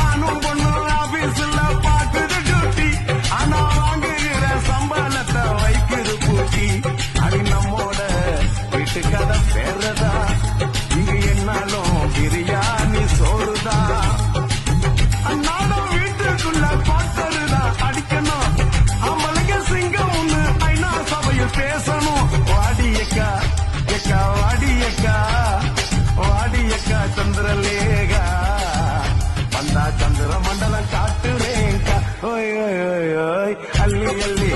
ஆனும் பொண்ணு ஆபீஸ்ல பாக்குது டியூட்டி, ஆனா வாங்குகிற சம்பளத்தை வைக்குது பூட்டி. அது நம்மோட வீட்டு கதை பேரதா, இங்கு என்னாலும் பிரியாணி சோறுதா. அன்னாலும் வீட்டுக்குள்ள பாத்தருதா அடிக்கணும், அம்மளுக்கு சிங்கம் ஒண்ணு ஐநா சபையில் பேசணும். வாடியக்கா எக்கா வாடியக்கா வாடியக்கா சந்திரலேகா, வந்தா சந்திர மண்டலம் காட்டுறேங்கா. ஓய் ஓய் ஓய் ஓய் அள்ளி அள்ளி